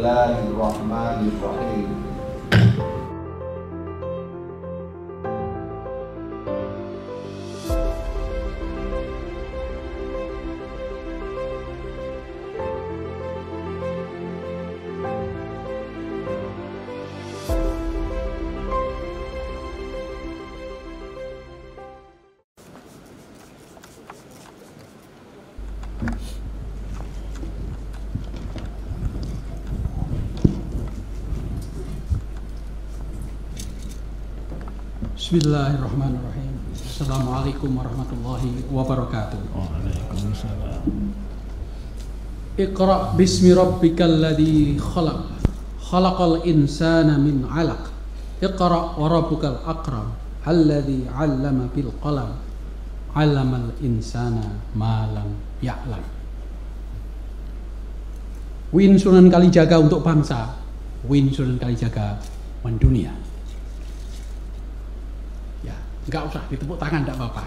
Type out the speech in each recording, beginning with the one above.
Bismillahirrahmanirrahim. Bismillahirrahmanirrahim. Assalamualaikum warahmatullahi wabarakatuh. Waalaikumsalam. Iqra bismi rabbikal ladzi khalaq. Khalaqal insana min 'alaq. Iqra wa rabbukal akram. Alladzi 'allama bil qalam. 'allamal insana ma lam ya'lam. Win Sunan Kalijaga untuk bangsa. Win Sunan Kalijaga mendunia. Enggak usah ditepuk tangan, enggak apa-apa.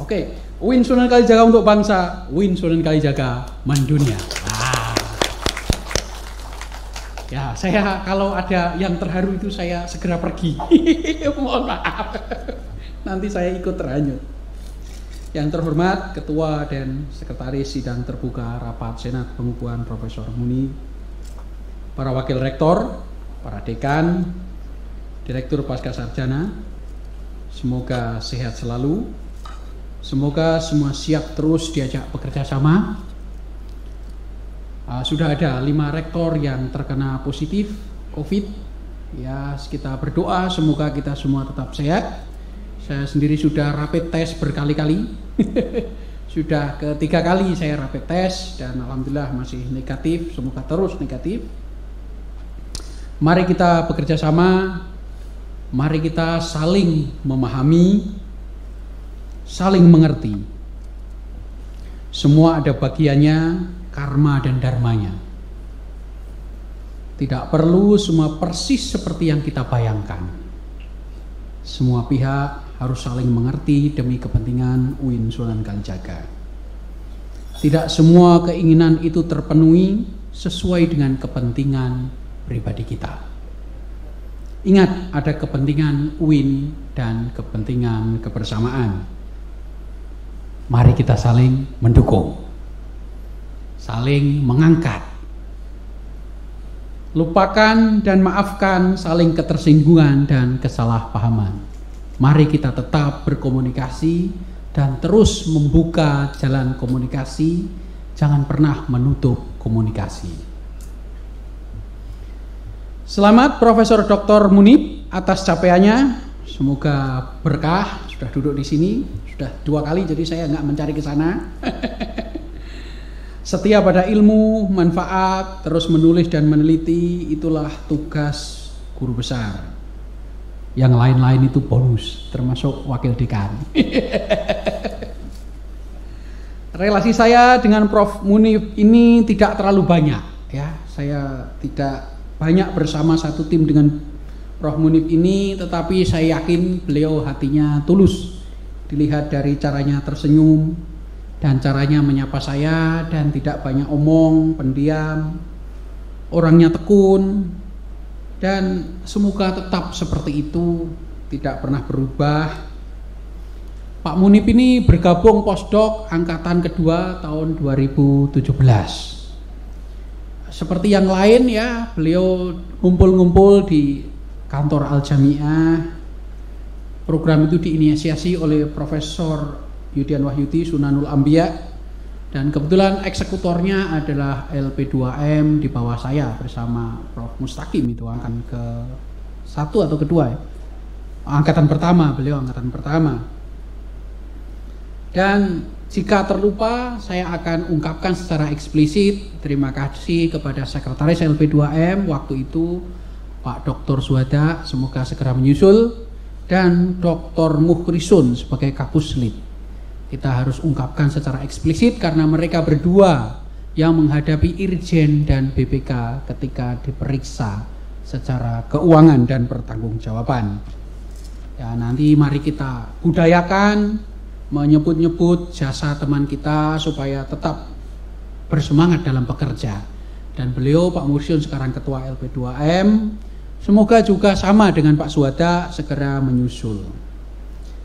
Oke, Win Sunan Kalijaga untuk bangsa, Win Sunan Kalijaga mendunia. Ya, saya kalau ada yang terharu itu saya segera pergi. Mohon maaf. Nanti saya ikut terhanyut. Yang terhormat Ketua dan Sekretaris Sidang Terbuka Rapat Senat Pengukuhan Profesor Muni, para Wakil Rektor, para Dekan, Direktur Pasca Sarjana, semoga sehat selalu, semoga semua siap terus diajak bekerja sama. Sudah ada 5 rektor yang terkena positif COVID. Ya, kita berdoa semoga kita semua tetap sehat. Saya sendiri sudah rapid test berkali-kali. Sudah ketiga kali saya rapid test dan alhamdulillah masih negatif. Semoga terus negatif. Mari kita bekerja sama. Mari kita saling memahami, saling mengerti. Semua ada bagiannya, karma dan dharmanya. Tidak perlu semua persis seperti yang kita bayangkan. Semua pihak harus saling mengerti demi kepentingan Win Sunan Kalijaga. Tidak semua keinginan itu terpenuhi sesuai dengan kepentingan pribadi kita. Ingat, ada kepentingan Win dan kepentingan kebersamaan. Mari kita saling mendukung, saling mengangkat. Lupakan dan maafkan saling ketersinggungan dan kesalahpahaman. Mari kita tetap berkomunikasi dan terus membuka jalan komunikasi. Jangan pernah menutup komunikasi. Selamat Profesor Dr. Munib atas capaiannya. Semoga berkah. Sudah duduk di sini sudah 2 kali, jadi saya nggak mencari ke sana. Setia pada ilmu, manfaat, terus menulis dan meneliti, itulah tugas guru besar. Yang lain-lain itu bonus, termasuk wakil dekan. Relasi saya dengan Prof. Munib ini tidak terlalu banyak, ya. Saya tidak banyak bersama satu tim dengan Prof. Munib ini, tetapi saya yakin beliau hatinya tulus. Dilihat dari caranya tersenyum dan caranya menyapa saya, dan tidak banyak omong, pendiam, orangnya tekun, dan semoga tetap seperti itu, tidak pernah berubah. Pak Munib ini bergabung postdoc angkatan kedua tahun 2017. Seperti yang lain ya, beliau ngumpul-ngumpul di kantor Al-Jami'ah. Program itu diinisiasi oleh Profesor Yudian Wahyudi Sunanul Ambiya, dan kebetulan eksekutornya adalah LP2M di bawah saya bersama Prof. Mustaqim, itu angkatan ke 1 atau kedua ya? Angkatan pertama, beliau angkatan pertama. Dan jika terlupa, saya akan ungkapkan secara eksplisit terima kasih kepada Sekretaris LP2M waktu itu, Pak Dr. Suhada, semoga segera menyusul, dan Dr. Mukhrisun sebagai Kapuslit. Kita harus ungkapkan secara eksplisit karena mereka berdua yang menghadapi Irjen dan BPK ketika diperiksa secara keuangan dan pertanggungjawaban. Ya, nanti mari kita budayakan menyebut-nyebut jasa teman kita supaya tetap bersemangat dalam bekerja. Dan beliau Pak Mursyun sekarang ketua LP2M, semoga juga sama dengan Pak Suwada segera menyusul.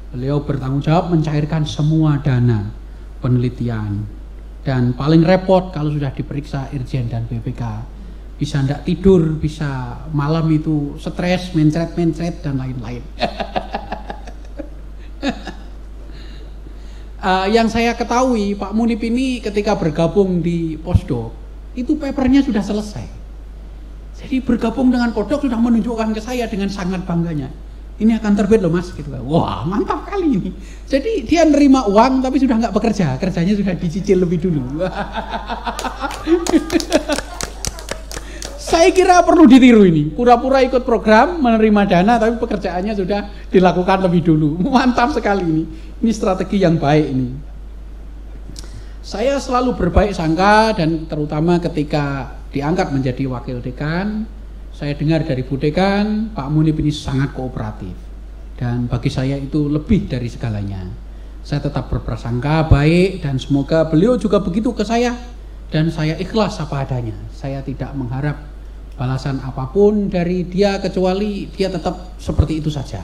Beliau bertanggung jawab mencairkan semua dana penelitian, dan paling repot kalau sudah diperiksa Irjen dan BPK, bisa ndak tidur, bisa malam itu stres, mencret dan lain-lain. Yang saya ketahui Pak Munib ini ketika bergabung di Posdok itu papernya sudah selesai. Jadi bergabung dengan Posdok sudah menunjukkan ke saya dengan sangat bangganya, ini akan terbit loh mas, gitu. Wah mantap kali ini. Jadi dia nerima uang tapi sudah nggak bekerja, kerjanya sudah dicicil lebih dulu. Saya kira perlu ditiru ini, pura-pura ikut program menerima dana tapi pekerjaannya sudah dilakukan lebih dulu. Mantap sekali ini strategi yang baik ini. Saya selalu berbaik sangka, dan terutama ketika diangkat menjadi wakil dekan, saya dengar dari Bu Dekan, Pak Munib ini sangat kooperatif, dan bagi saya itu lebih dari segalanya. Saya tetap berprasangka baik, dan semoga beliau juga begitu ke saya, dan saya ikhlas apa adanya. Saya tidak mengharap balasan apapun dari dia kecuali dia tetap seperti itu saja.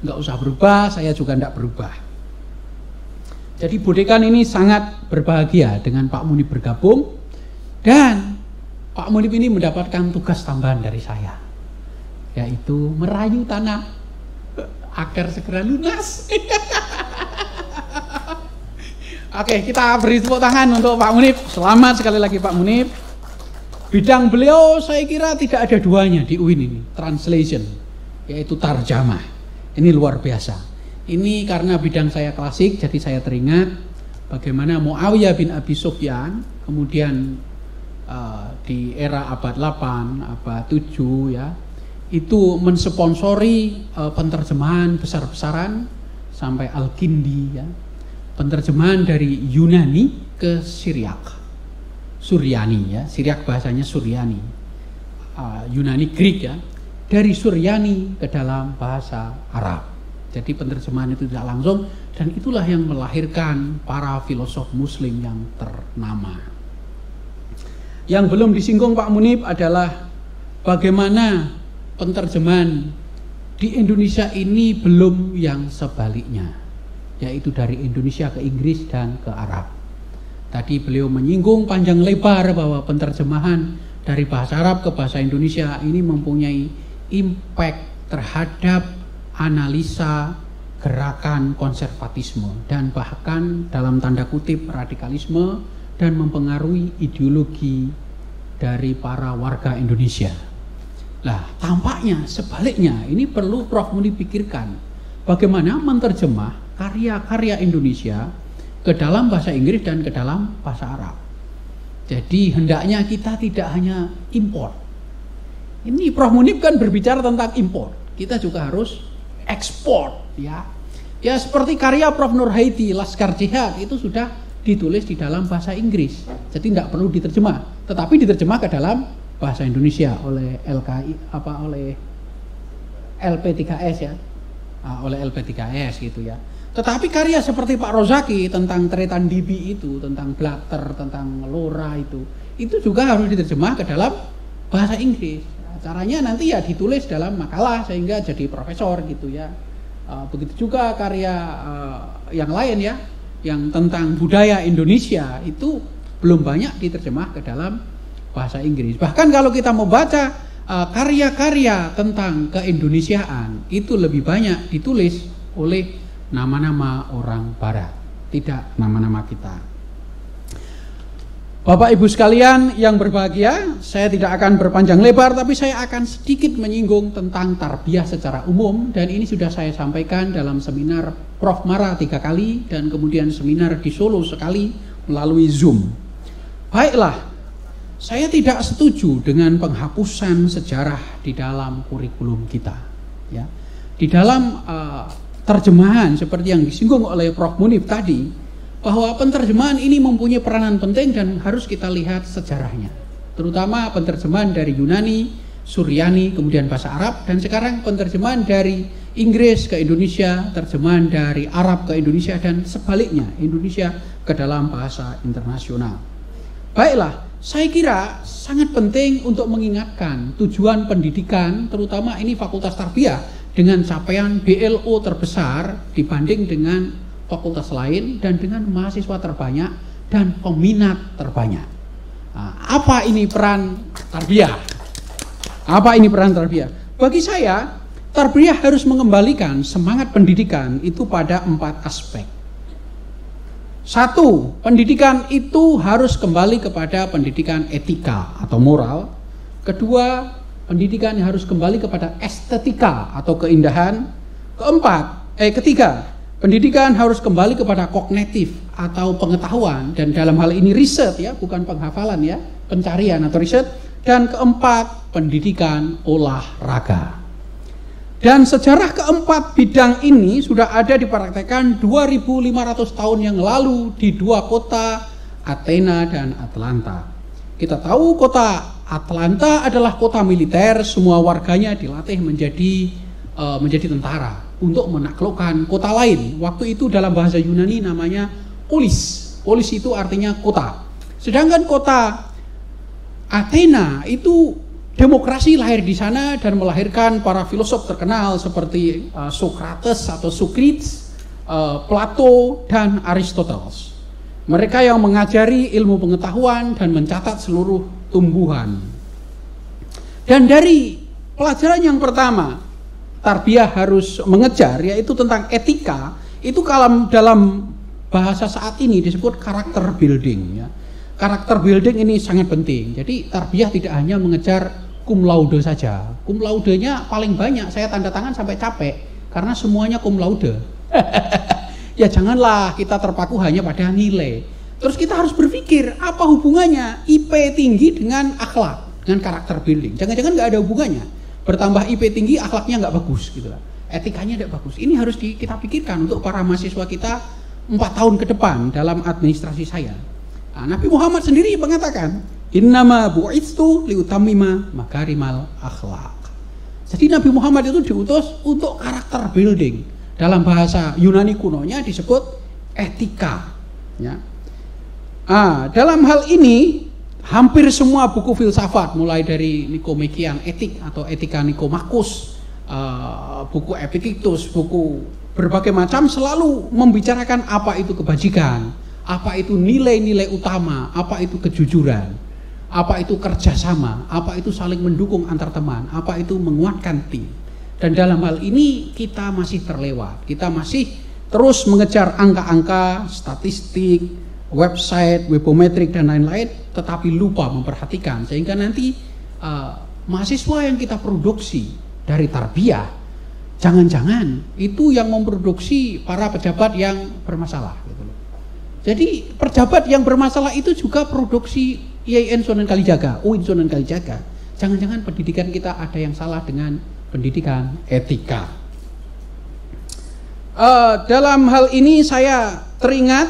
Nggak usah berubah, saya juga nggak berubah. Jadi Bu Dekan ini sangat berbahagia dengan Pak Munib bergabung, dan Pak Munib ini mendapatkan tugas tambahan dari saya, yaitu merayu tanah agar segera lunas. Oke, kita beri tepuk tangan untuk Pak Munib. Selamat sekali lagi Pak Munib. Bidang beliau saya kira tidak ada duanya di UIN ini, translation, yaitu tarjamah. Ini luar biasa. Ini karena bidang saya klasik, jadi saya teringat bagaimana Muawiyah bin Abi Sufyan kemudian di era abad 8, abad 7 ya, itu mensponsori penterjemahan besar-besaran sampai Al-Kindi ya, penterjemahan dari Yunani ke Syriak. Suryani ya, Syriak bahasanya Suryani, Yunani Greek ya, dari Suryani ke dalam bahasa Arab. Jadi penerjemahan itu tidak langsung, dan itulah yang melahirkan para filosof muslim yang ternama. Yang belum disinggung Pak Munib adalah bagaimana penerjemahan di Indonesia ini belum yang sebaliknya, yaitu dari Indonesia ke Inggris dan ke Arab. Tadi beliau menyinggung panjang lebar bahwa penerjemahan dari bahasa Arab ke bahasa Indonesia ini mempunyai impact terhadap analisa gerakan konservatisme dan bahkan dalam tanda kutip radikalisme, dan mempengaruhi ideologi dari para warga Indonesia. Nah, tampaknya sebaliknya ini perlu Prof Munib pikirkan bagaimana menerjemah karya-karya Indonesia ke dalam bahasa Inggris dan ke dalam bahasa Arab. Jadi hendaknya kita tidak hanya import. Ini Prof Munib kan berbicara tentang import, kita juga harus ekspor ya. Ya seperti karya Prof Nur Haiti Laskar Jihad itu sudah ditulis di dalam bahasa Inggris, jadi tidak perlu diterjemah, tetapi diterjemah ke dalam bahasa Indonesia oleh oleh LP3S ya, oleh LP3S gitu ya. Tetapi karya seperti Pak Rozaki tentang Tretan Dibi itu, tentang Blatter, tentang Lora itu juga harus diterjemah ke dalam bahasa Inggris. Caranya nanti ya ditulis dalam makalah sehingga jadi profesor gitu ya. Begitu juga karya yang lain ya, yang tentang budaya Indonesia itu belum banyak diterjemah ke dalam bahasa Inggris. Bahkan kalau kita mau baca karya-karya tentang keindonesiaan itu lebih banyak ditulis oleh nama-nama orang Barat, tidak nama-nama kita. Bapak Ibu sekalian yang berbahagia, saya tidak akan berpanjang lebar, tapi saya akan sedikit menyinggung tentang tarbiyah secara umum, dan ini sudah saya sampaikan dalam seminar Prof Mara 3 kali, dan kemudian seminar di Solo sekali melalui Zoom. Baiklah, saya tidak setuju dengan penghapusan sejarah di dalam kurikulum kita. Ya. Di dalam terjemahan seperti yang disinggung oleh Prof Munib tadi, bahwa penerjemahan ini mempunyai peranan penting dan harus kita lihat sejarahnya, terutama penerjemahan dari Yunani, Suryani, kemudian bahasa Arab, dan sekarang penerjemahan dari Inggris ke Indonesia, terjemahan dari Arab ke Indonesia, dan sebaliknya Indonesia ke dalam bahasa internasional. Baiklah, saya kira sangat penting untuk mengingatkan tujuan pendidikan, terutama ini Fakultas Tarbiyah dengan capaian BLO terbesar dibanding dengan fakultas lain dan dengan mahasiswa terbanyak dan peminat terbanyak. Nah, apa ini peran Tarbiyah? Apa ini peran Tarbiyah? Bagi saya, Tarbiyah harus mengembalikan semangat pendidikan itu pada 4 aspek. 1, pendidikan itu harus kembali kepada pendidikan etika atau moral. Kedua, pendidikan harus kembali kepada estetika atau keindahan. Ketiga, pendidikan harus kembali kepada kognitif atau pengetahuan, dan dalam hal ini riset ya, bukan penghafalan ya, pencarian atau riset. Dan keempat, pendidikan olahraga. Dan sejarah keempat bidang ini sudah ada dipraktekkan 2500 tahun yang lalu di 2 kota, Athena dan Atlanta. Kita tahu kota Atlanta adalah kota militer, semua warganya dilatih menjadi tentara untuk menaklukkan kota lain. Waktu itu dalam bahasa Yunani namanya polis. Polis itu artinya kota. Sedangkan kota Athena itu demokrasi lahir di sana dan melahirkan para filosof terkenal seperti Socrates atau Socrates, Plato dan Aristoteles. Mereka yang mengajari ilmu pengetahuan dan mencatat seluruh tumbuhan. Dan dari pelajaran yang pertama Tarbiyah harus mengejar, yaitu tentang etika. Itu kalau dalam bahasa saat ini disebut karakter building ya. Karakter building ini sangat penting. Jadi Tarbiyah tidak hanya mengejar cum laude saja. Cum laudenya paling banyak, saya tanda tangan sampai capek karena semuanya cum laude. Ya janganlah kita terpaku hanya pada nilai. Terus kita harus berpikir apa hubungannya IP tinggi dengan akhlak, dengan karakter building. Jangan-jangan nggak ada hubungannya. Bertambah IP tinggi akhlaknya nggak bagus gitu lah. Etikanya tidak bagus. Ini harus kita pikirkan untuk para mahasiswa kita 4 tahun ke depan dalam administrasi saya. Nah, Nabi Muhammad sendiri mengatakan, innama bu'itsu liutammima makarimal akhlak. Jadi Nabi Muhammad itu diutus untuk karakter building. Dalam bahasa Yunani kunonya disebut etika. Ya. Dalam hal ini hampir semua buku filsafat, mulai dari Nikomachean Etik atau Etika Nikomakos, buku Epictetus, buku berbagai macam selalu membicarakan apa itu kebajikan, apa itu nilai-nilai utama, apa itu kejujuran, apa itu kerjasama, apa itu saling mendukung antar teman, apa itu menguatkan tim. Dan dalam hal ini kita masih terlewat, kita masih terus mengejar angka-angka, statistik, website, webometrik dan lain-lain, tetapi lupa memperhatikan, sehingga nanti mahasiswa yang kita produksi dari Tarbiyah, jangan-jangan itu yang memproduksi para pejabat yang bermasalah gitu loh. Jadi pejabat yang bermasalah itu juga produksi IAIN Sunan Kalijaga, UIN Sunan Kalijaga. Jangan-jangan pendidikan kita ada yang salah dengan pendidikan etika. Dalam hal ini saya teringat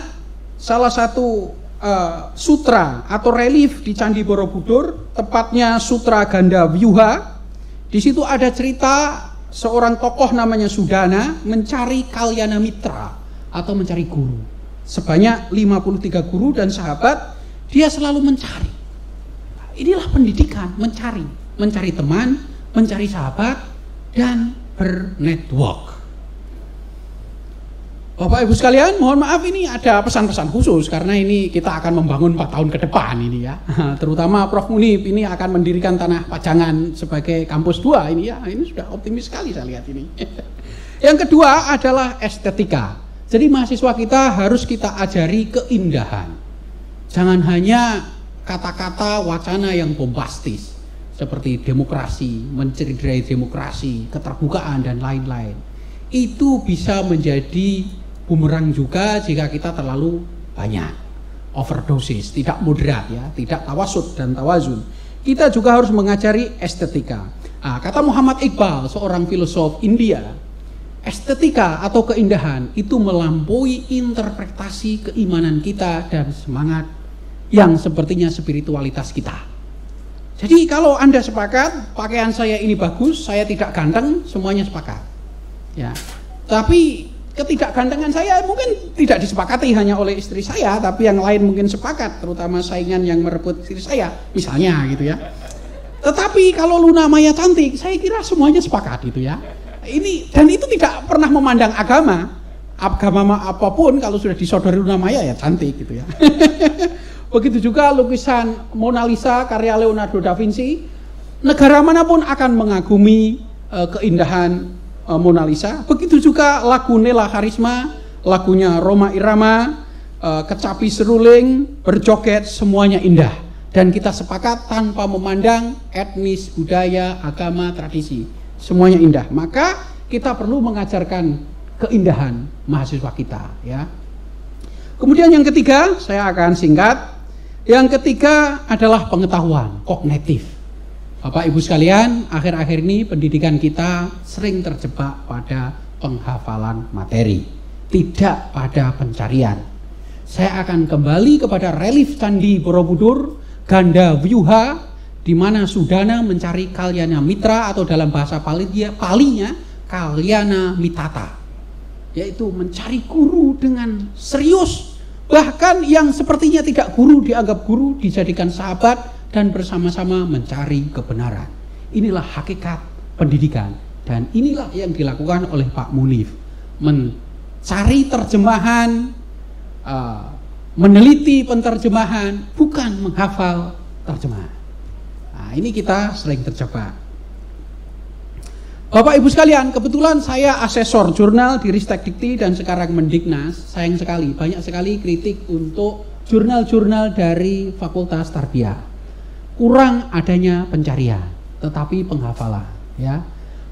salah satu sutra atau relief di Candi Borobudur, tepatnya Sutra Ganda Vyuha. Di situ ada cerita seorang tokoh namanya Sudana mencari kalyana mitra atau mencari guru. Sebanyak 53 guru dan sahabat, dia selalu mencari. Inilah pendidikan, mencari teman, mencari sahabat dan bernetwork. Bapak Ibu sekalian, mohon maaf ini ada pesan-pesan khusus karena ini kita akan membangun 4 tahun ke depan ini ya. Terutama Prof Munib ini akan mendirikan Tanah Pajangan sebagai kampus 2 ini ya. Ini sudah optimis sekali saya lihat ini. Yang kedua adalah estetika. Jadi mahasiswa kita harus kita ajari keindahan. Jangan hanya kata-kata wacana yang bombastis seperti demokrasi, mencederai demokrasi, keterbukaan dan lain-lain. Itu bisa menjadi bumerang juga jika kita terlalu banyak overdosis, tidak moderat ya, tidak tawasud dan tawazun. Kita juga harus mengajari estetika. Kata Muhammad Iqbal, seorang filosof India, estetika atau keindahan itu melampaui interpretasi keimanan kita dan semangat yang sepertinya spiritualitas kita. Jadi kalau Anda sepakat pakaian saya ini bagus, saya tidak ganteng, semuanya sepakat. Ya. Tapi ketidakgantengan saya mungkin tidak disepakati hanya oleh istri saya, tapi yang lain mungkin sepakat, terutama saingan yang merebut istri saya, misalnya gitu ya. Tetapi kalau Luna Maya cantik, saya kira semuanya sepakat gitu ya. Dan itu tidak pernah memandang agama apapun, kalau sudah disodori Luna Maya ya cantik gitu ya. Begitu juga lukisan Mona Lisa karya Leonardo da Vinci, negara manapun akan mengagumi keindahan Mona Lisa. Begitu juga lagu Nela Karisma, lagunya Rhoma Irama, Kecapi Seruling, Berjoget, semuanya indah. Dan kita sepakat tanpa memandang etnis, budaya, agama, tradisi, semuanya indah. Maka kita perlu mengajarkan keindahan mahasiswa kita ya. Kemudian yang ketiga, saya akan singkat. Yang ketiga adalah pengetahuan kognitif. Bapak Ibu sekalian, akhir-akhir ini pendidikan kita sering terjebak pada penghafalan materi, tidak pada pencarian. Saya akan kembali kepada relief Candi Borobudur, Ganda Vyuha, di mana Sudana mencari Kalyana Mitra atau dalam bahasa Palinya Kalyana Mitata, yaitu mencari guru dengan serius. Bahkan yang sepertinya tidak guru dianggap guru, dijadikan sahabat, dan bersama-sama mencari kebenaran. Inilah hakikat pendidikan, dan inilah yang dilakukan oleh Pak Munif, mencari terjemahan, meneliti penterjemahan, bukan menghafal terjemahan. Nah, ini kita sering terjebak. Bapak Ibu sekalian, kebetulan saya asesor jurnal di Ristek Dikti dan sekarang Mendiknas. Sayang sekali, banyak sekali kritik untuk jurnal-jurnal dari Fakultas Tarbiyah. Kurang adanya pencarian, tetapi penghafalan ya.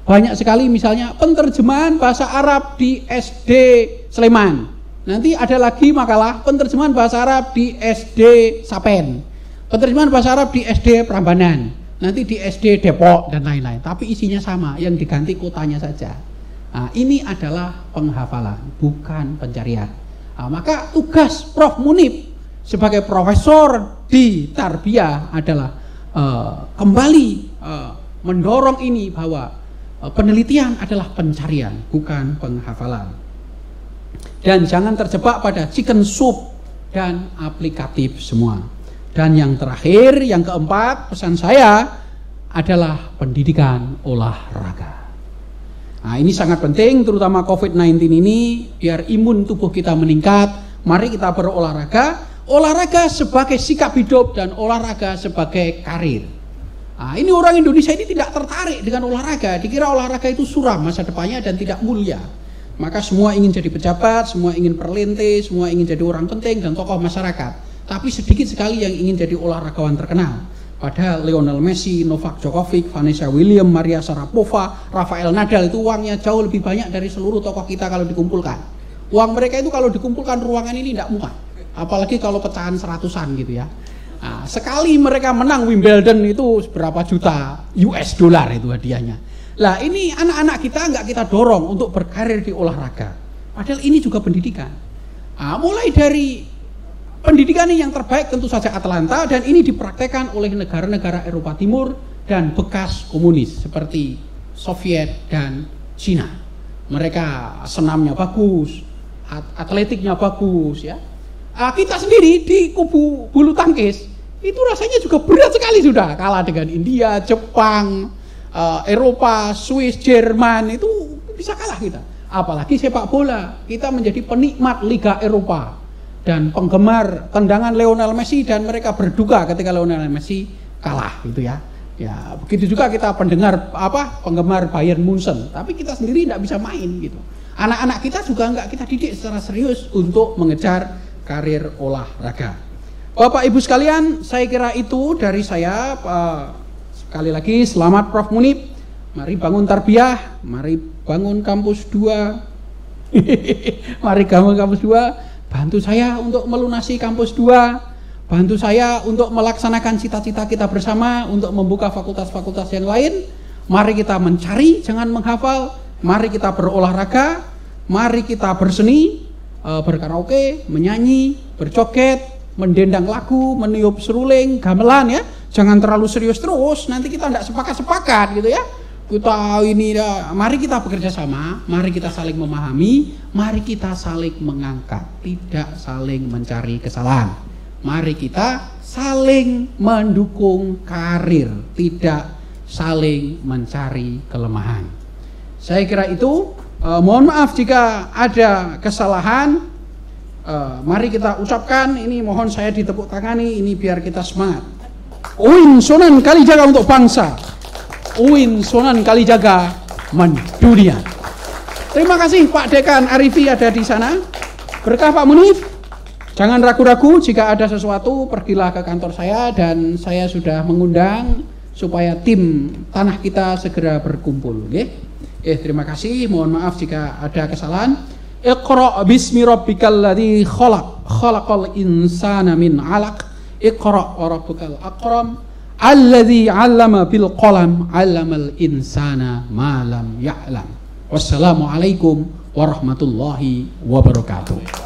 Banyak sekali misalnya penterjemahan bahasa Arab di SD Sleman. Nanti ada lagi makalah penterjemahan bahasa Arab di SD Sapen. Penterjemahan bahasa Arab di SD Prambanan. Nanti di SD Depok dan lain-lain. Tapi isinya sama, yang diganti kotanya saja. Nah, ini adalah penghafalan, bukan pencarian. Nah, maka tugas Prof Munif sebagai profesor di Tarbiyah adalah kembali mendorong ini bahwa penelitian adalah pencarian, bukan penghafalan. Dan jangan terjebak pada chicken soup dan aplikatif semua. Dan yang terakhir, yang keempat, pesan saya adalah pendidikan olahraga. Nah, ini sangat penting, terutama COVID-19 ini, biar imun tubuh kita meningkat. Mari kita berolahraga. Olahraga sebagai sikap hidup dan olahraga sebagai karir. Nah, ini orang Indonesia ini tidak tertarik dengan olahraga, dikira olahraga itu suram masa depannya dan tidak mulia. Maka semua ingin jadi pejabat, semua ingin perlintis, semua ingin jadi orang penting dan tokoh masyarakat. Tapi sedikit sekali yang ingin jadi olahragawan terkenal. Padahal Lionel Messi, Novak Djokovic, Vanessa Williams, Maria Sharapova, Rafael Nadal itu uangnya jauh lebih banyak dari seluruh tokoh kita kalau dikumpulkan. Uang mereka itu kalau dikumpulkan ruangan ini tidak muat. Apalagi kalau pecahan seratusan gitu ya. Nah, sekali mereka menang Wimbledon itu berapa juta US dollar itu hadiahnya. Lah ini anak-anak kita nggak kita dorong untuk berkarir di olahraga. Padahal ini juga pendidikan. Nah, mulai dari pendidikan yang terbaik tentu saja Atlanta, dan ini dipraktekkan oleh negara-negara Eropa Timur dan bekas komunis seperti Soviet dan Cina. Mereka senamnya bagus, atletiknya bagus ya. Kita sendiri di kubu bulu tangkis itu rasanya juga berat sekali, sudah kalah dengan India, Jepang, Eropa, Swiss, Jerman, itu bisa kalah kita. Apalagi sepak bola, kita menjadi penikmat Liga Eropa dan penggemar tendangan Lionel Messi, dan mereka berduka ketika Lionel Messi kalah gitu ya. Ya begitu juga kita penggemar Bayern Munchen, tapi kita sendiri tidak bisa main gitu. Anak-anak kita juga nggak kita didik secara serius untuk mengejar karir olahraga. Bapak Ibu sekalian, saya kira itu dari saya. Sekali lagi selamat Prof Munif. Mari bangun Tarbiyah, mari bangun kampus 2. Mari bangun kampus 2. Bantu saya untuk melunasi kampus 2. Bantu saya untuk melaksanakan cita-cita kita bersama untuk membuka fakultas-fakultas yang lain. Mari kita mencari, jangan menghafal. Mari kita berolahraga. Mari kita berseni, berkaraoke, menyanyi, berjoget, mendendang lagu, meniup seruling, gamelan ya. Jangan terlalu serius terus, nanti kita tidak sepakat-sepakat gitu ya. kita ini mari kita bekerja sama, mari kita saling memahami, mari kita saling mengangkat, tidak saling mencari kesalahan. Mari kita saling mendukung karir, tidak saling mencari kelemahan. Saya kira itu. Mohon maaf jika ada kesalahan. Mari kita ucapkan ini, mohon saya ditepuk tangani ini biar kita semangat. Uin Sunan Kalijaga untuk bangsa. Uin Sunan Kalijaga mendunia. Terima kasih Pak Dekan Arifi ada di sana. Berkah Pak Munif. Jangan ragu-ragu jika ada sesuatu pergilah ke kantor saya dan saya sudah mengundang supaya tim tanah kita segera berkumpul. Okay? Terima kasih. Mohon maaf jika ada kesalahan. Iqra bismi rabbikal ladzi khalaq khalaqal insana min 'alaq iqra wa rabbukal akram alladzi 'allama bil qalam 'allamal insana ma lam ya'lam. Wassalamualaikum warahmatullahi wabarakatuh.